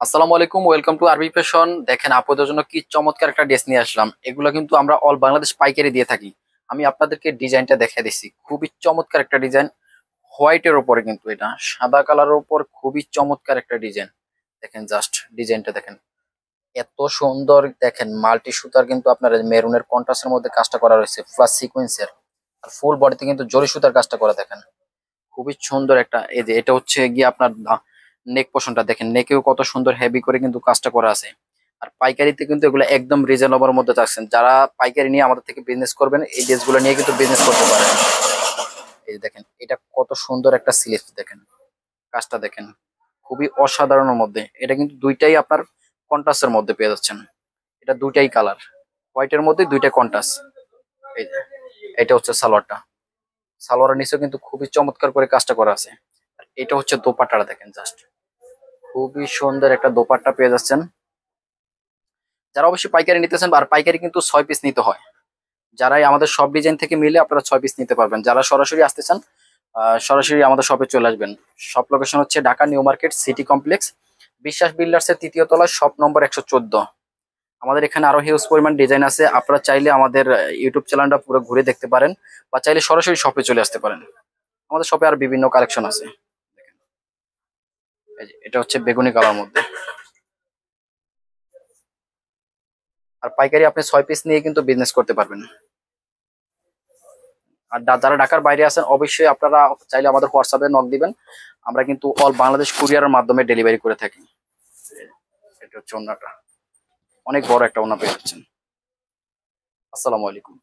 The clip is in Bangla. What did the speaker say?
আসসালামু আলাইকুম, ওয়েলকাম টু আরবি ফ্যাশন। দেখেন আপনাদের জন্য কি চমৎকার একটা ড্রেস নিয়ে আসলাম। এগুলো কিন্তু আমরা অল বাংলাদেশ পাইকারি দিয়ে থাকি। আমি আপনাদেরকে ডিজাইনটা দেখিয়ে দিচ্ছি, খুবই চমৎকার একটা ডিজাইন। হোয়াইটের ওপরে, কিন্তু এটা সাদা কালারের উপর খুবই চমৎকার একটা ডিজাইন। দেখেন জাস্ট ডিজাইনটা দেখেন, এত সুন্দর। দেখেন মাল্টি সুতার কিন্তু আপনার মেরুনের কন্ট্রাস্টের মধ্যে কাজটা করা রয়েছে, প্লাস সিকোয়েন্সের। আর ফুল বডিতে কিন্তু জরি সুতার কাজটা করা। দেখেন খুবই সুন্দর একটা, এই যে এটা হচ্ছে গিয়ে আপনার নেক পোর্শনটা দেখেন, নেকেও কত সুন্দর হেভি করে কিন্তু কাজটা করা আছে। আর পাইকারিতে কিন্তু এগুলো একদম রিজনেবল মধ্যে থাকছেন। যারা পাইকারি নিয়ে আমাদের থেকে বিজনেস করবেন, এই ড্রেসগুলো নিয়ে কিন্তু বিজনেস করতে পারেন। এই যে দেখেন এটা কত সুন্দর একটা স্লিভ, দেখেন কাজটা দেখেন, খুবই অসাধারণের মধ্যে। এটা কিন্তু দুইটাই আপনার কন্ট্রাস্টের মধ্যে পেয়ে যাচ্ছেন। এটা দুইটাই কালার, হোয়াইটের মধ্যে দুইটা কন্ট্রাস্ট। এই যে এটা হচ্ছে সালোয়ারটা, সালোয়ারের নিচেও কিন্তু খুবই চমৎকার করে কাজটা করা আছে। আর এটা হচ্ছে দোপাট্টাটা, দেখেন জাস্ট খুবই সুন্দর একটা দোপাট্টা পেয়ে যাচ্ছেন। যারা অবশ্যই পাইকারি নিতেছেন, আর পাইকারি কিন্তু 6 পিস নিতে হয়। যারাই আমাদের সব ডিজাইন থেকে মিলে আপনারা 6 পিস নিতে পারবেন। যারা সরাসরি আসতে চান, সরাসরি আমাদের শপে চলে আসবেন। শপ লোকেশন হচ্ছে Dhaka new market city complex, বিশ্বাস বিল্ডার্স এর 3য় তলায়, শপ নম্বর 114। আমাদের এখানে আরো হিউজ পরিমাণ ডিজাইন আছে। আপনারা চাইলে আমাদের ইউটিউব চ্যানেলটা পুরো ঘুরে দেখতে পারেন, বা চাইলে সরাসরি শপে চলে আসতে পারেন। আমাদের শপে আর বিভিন্ন কালেকশন আছে। এই যে এটা হচ্ছে বেগুনি কালার মধ্যে। আর পাইকারি আপনি 6 পিস নিয়ে কিন্তু বিজনেস করতে পারবেন। আর যারা ঢাকার বাইরে আছেন, অবশ্যই আপনারা চাইলে আমাদের হোয়াটসঅ্যাপে নক দিবেন। আমরা কিন্তু অল বাংলাদেশ কুরিয়ারের মাধ্যমে ডেলিভারি করে থাকি। এটা হচ্ছে ওন্নাটা, অনেক বড় একটা ওন্না পেয়ে যাচ্ছেন। আসসালামু আলাইকুম।